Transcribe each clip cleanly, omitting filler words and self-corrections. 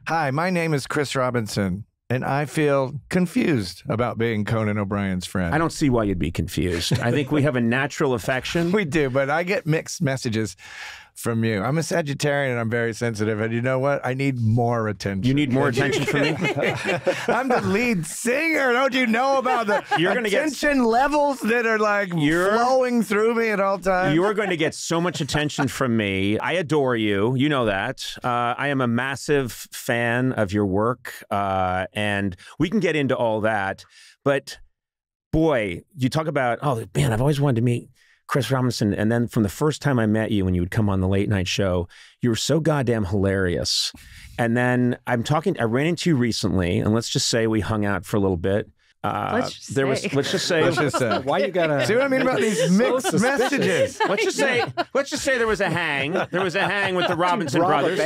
Hi, my name is Chris Robinson, and I feel confused about being Conan O'Brien's friend. I don't see why you'd be confused. I think we have a natural affection. We do, but I get mixed messages from you. I'm a Sagittarian and I'm very sensitive. And you know what? I need more attention. You need more attention from me? I'm the lead singer. Don't you know about the attention levels that are like flowing through me at all times? You're going to get so much attention from me. I adore you. You know that. I am a massive fan of your work. And we can get into all that. But boy, you talk about, oh, man, I've always wanted to meet Chris Robinson. And then from the first time I met you when you would come on the late night show, you were so goddamn hilarious. And then I ran into you recently, and let's just say we hung out for a little bit. Let's just say. Why you gotta see what I mean about these mixed messages? Let's just say there was a hang. There was a hang with the Robinson brothers.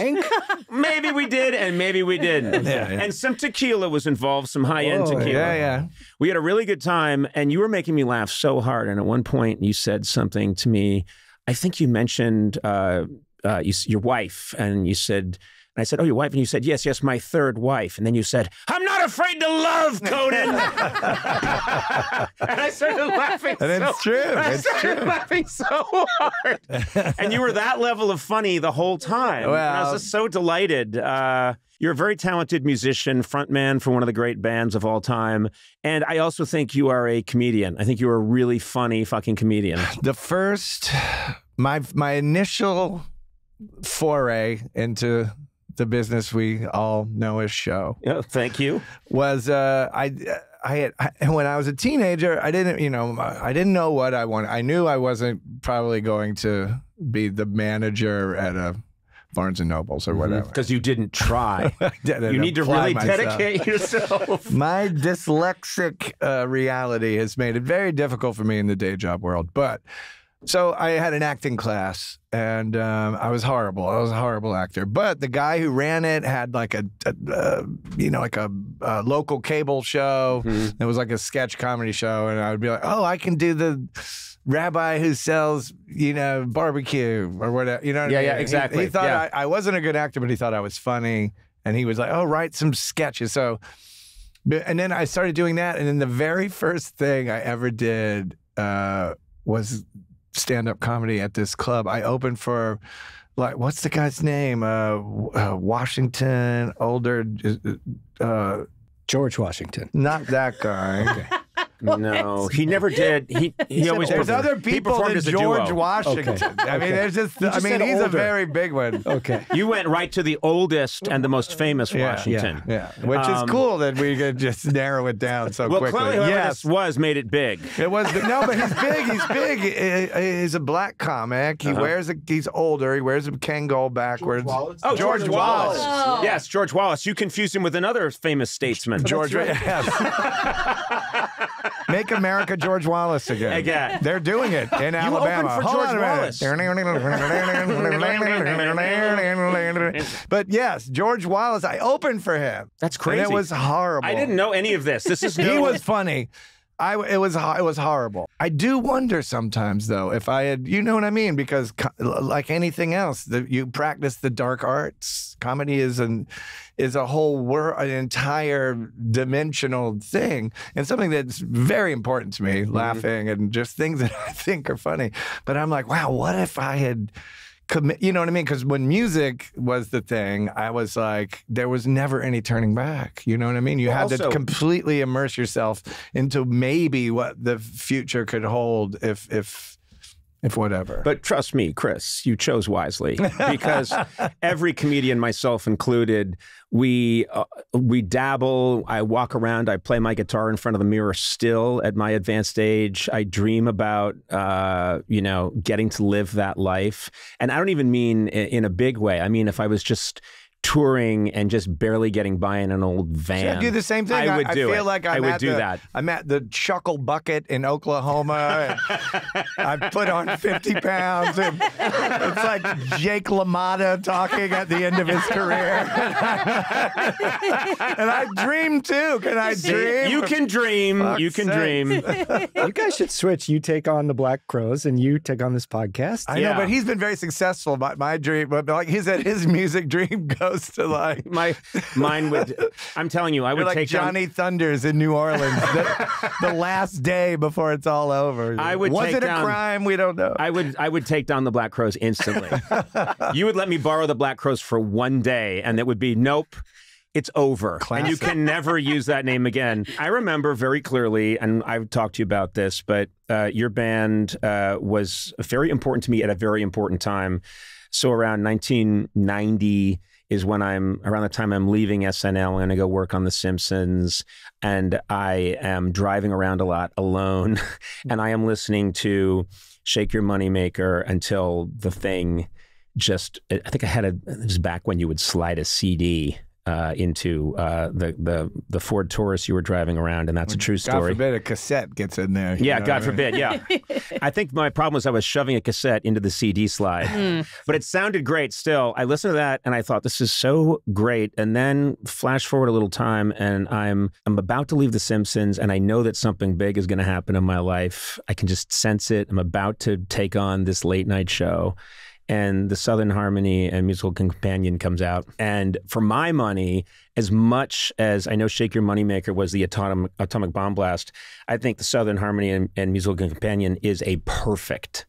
Maybe we did, and maybe we didn't. Yeah. And some tequila was involved, some high-end tequila. Yeah. We had a really good time, and you were making me laugh so hard. And at one point, you said something to me. I think you mentioned your wife, and you said. And I said, oh, your wife? And you said, yes, my third wife. And then you said, I'm not afraid to love, Conan. And I started laughing. And it's true. I started laughing so hard. And you were that level of funny the whole time. Well, and I was just so delighted. You're a very talented musician, frontman for one of the great bands of all time. And I also think you are a comedian. I think you're a really funny fucking comedian. My initial foray into the business we all know as show. Yeah, thank you. Was when I was a teenager, I didn't know what I wanted. I knew I wasn't probably going to be the manager at a Barnes and Nobles or whatever. Because you didn't try. You need to really dedicate yourself. My dyslexic reality has made it very difficult for me in the day job world. But so I had an acting class, and I was horrible. I was a horrible actor. But the guy who ran it had like a local cable show. It was like a sketch comedy show, and I would be like, oh, I can do the rabbi who sells, barbecue or whatever. You know what I mean? Yeah, exactly. He thought I wasn't a good actor, but he thought I was funny, and he was like, oh, write some sketches. So, and then I started doing that, and then the very first thing I ever did was stand-up comedy at this club. I opened for, like, what's the guy's name? Washington, older, George Washington. Not that guy. Okay. No, he never did. He always. There's other people than George Washington. Okay. I mean, there's just. I mean, he's a very big one. Okay. You went right to the oldest and the most famous Washington. Yeah. Which is cool that we could just narrow it down so quickly. Well, clearly, whoever this was made it big. It was no, but he's big. He's big. He's a black comic. He wears he's older. He wears a Kangol backwards. George Wallace. Oh. Yes, George Wallace. You confused him with another famous statesman. George. Yes. Make America George Wallace again. They're doing it in Alabama. Opened for George Wallace. But yes, George Wallace, I opened for him. That's crazy. And it was horrible. I didn't know any of this. This is He was funny. It was horrible. I do wonder sometimes, though, if I had, you know what I mean? Because like anything else, you practice the dark arts. Comedy is a whole world, an entire dimensional thing, and something that's very important to me. Laughing and just things that I think are funny. But I'm like, wow, what if I had you know what I mean? Because when music was the thing, I was like, there was never any turning back. You know what I mean? You had to completely immerse yourself into maybe what the future could hold if whatever. But trust me, Chris, you chose wisely, because every comedian, myself included, we dabble. I walk around. I play my guitar in front of the mirror still at my advanced age. I dream about, getting to live that life. And I don't even mean in a big way. I mean, if I was just touring and just barely getting by in an old van. See, I do the same thing. I would do feel it. like I would do that. I'm at the Chuckle Bucket in Oklahoma. And I put on 50 pounds. And it's like Jake LaMotta talking at the end of his career. And I dream too. Can I dream? You can dream. You can dream. You guys should switch. You take on the Black Crowes and you take on this podcast. I know, but he's been very successful. My dream, but like he said, his music dream goes opposed to like My mine would. I'm telling you, I you're would like take Johnny Thunders in New Orleans the last day before it's all over. I would Was take it a down- crime? We don't know. I would take down the Black Crows instantly. You would let me borrow the Black Crows for one day, and it would be nope. It's over. And you Classic. can never use that name again. I remember very clearly, and I've talked to you about this, but your band was very important to me at a very important time. So around 1990 is when around the time I'm leaving SNL. I'm going to go work on The Simpsons. And I am driving around a lot alone. And I am listening to Shake Your Moneymaker until the thing just, I think it was back when you would slide a CD into the Ford Taurus you were driving around, and that's a true God story. forbid a cassette gets in there. you Yeah, know God what I mean? forbid. Yeah, I think my problem was I was shoving a cassette into the CD slide, but it sounded great. Still, I listened to that and I thought this is so great. And then flash forward a little time, and I'm about to leave The Simpsons, and I know that something big is going to happen in my life. I can just sense it. I'm about to take on this late night show. And the Southern Harmony and Musical Companion comes out. And for my money, as much as I know Shake Your Moneymaker was the Atomic Bomb Blast, I think the Southern Harmony and Musical Companion is a perfect.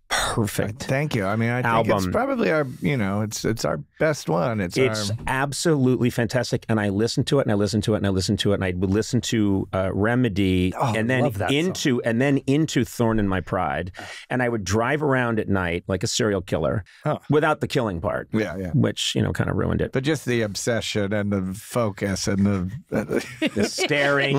Thank you. I mean, I think it's album. probably our, it's our best one. It's our, absolutely fantastic. And I listened to it and I listened to it and I listened to it. And I would listen to Remedy and then love that into Thorn in My Pride. And I would drive around at night like a serial killer without the killing part. yeah. Which, kind of ruined it. But just the obsession and the focus and The staring.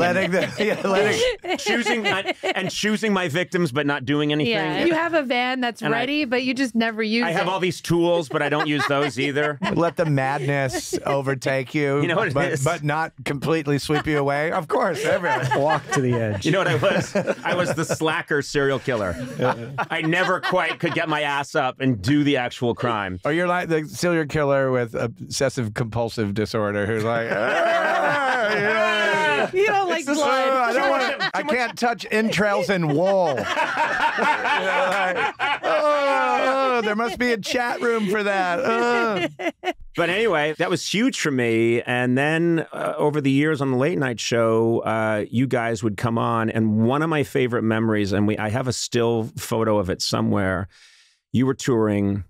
choosing my victims but not doing anything. Yeah, you have a van that's And ready, but you just never use it. I have all these tools, but I don't use those either. let the madness overtake you, You know what it but, is? but not completely sweep you away. Of course, everyone. Walk to the edge. You know what I was? I was the slacker serial killer. I never quite could get my ass up and do the actual crime. Or you're like the serial killer with obsessive compulsive disorder who's like, You don't like blood. I don't want to. I can't touch entrails and wool. There must be a chat room for that. But anyway, that was huge for me. And then over the years on the late night show, you guys would come on. And one of my favorite memories, and I have a still photo of it somewhere, you were touring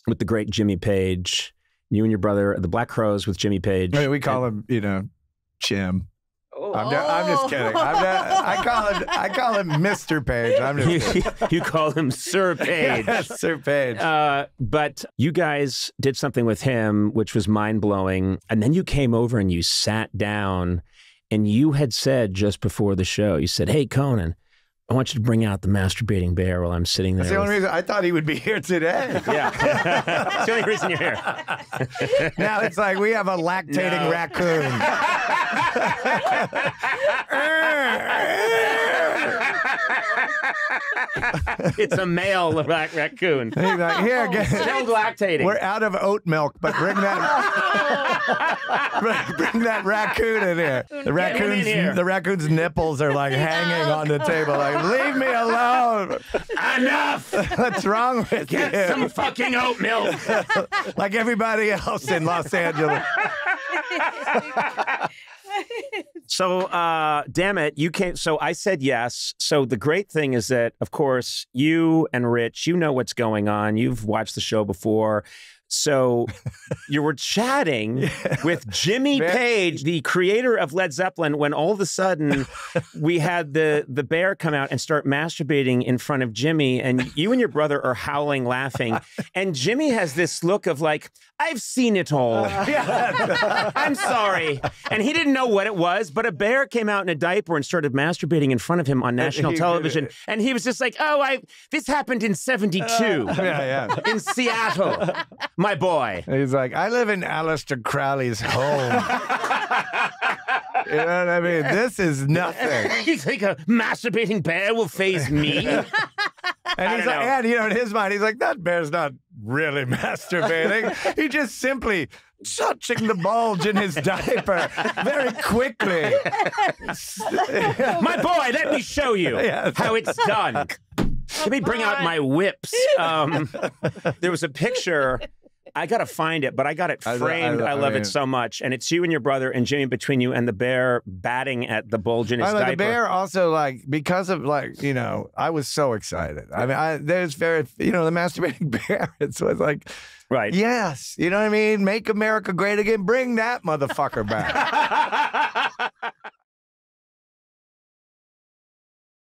with the great Jimmy Page. You and your brother, the Black Crows with Jimmy Page. I mean, we call him, Jim. I'm just kidding. I call him Mr. Page. I'm just kidding. You call him Sir Page. Yes, Sir Page. But you guys did something with him, which was mind-blowing. And then you came over and you sat down and you had said just before the show, you said, "Hey, Conan, I want you to bring out the masturbating bear while I'm sitting there." That's the only reason I thought he would be here today. Yeah. That's the only reason you're here. Now it's like we have a lactating raccoon. It's a male raccoon. He's like, here, Still lactating. we're out of oat milk, but bring that raccoon in here. The raccoon's nipples are like hanging on the table. Like, leave me alone. Enough! What's wrong with Get you? some fucking oat milk. Like everybody else in Los Angeles. So, damn it, you can't. So I said yes. So the great thing is that, of course, you and Rich, you know what's going on. You've watched the show before. So you were chatting with Jimmy Page, the creator of Led Zeppelin, when all of a sudden we had the bear come out and start masturbating in front of Jimmy, and you and your brother are howling, laughing. And Jimmy has this look of like, I've seen it all. I'm sorry. And he didn't know what it was, but a bear came out in a diaper and started masturbating in front of him on national television. And he was just like, this happened in 72 in Seattle. My boy. He's like, I live in Aleister Crowley's home. You know what I mean? This is nothing. You think a masturbating bear will faze me? And he's like, and in his mind, he's like, that bear's not really masturbating. He just simply touching the bulge in his diaper very quickly. My boy, let me show you how it's done. Let me bring out my whips. There was a picture. I got to find it, but I got it framed. I love mean, it so much. And it's you and your brother and Jimmy between you and the bear batting at the bulge in his diaper. The bear also, like, because of, like, you know, I was so excited. I mean, there's very, you know, the masturbating bear, it was like, right. Yes. You know what I mean? Make America great again. Bring that motherfucker back.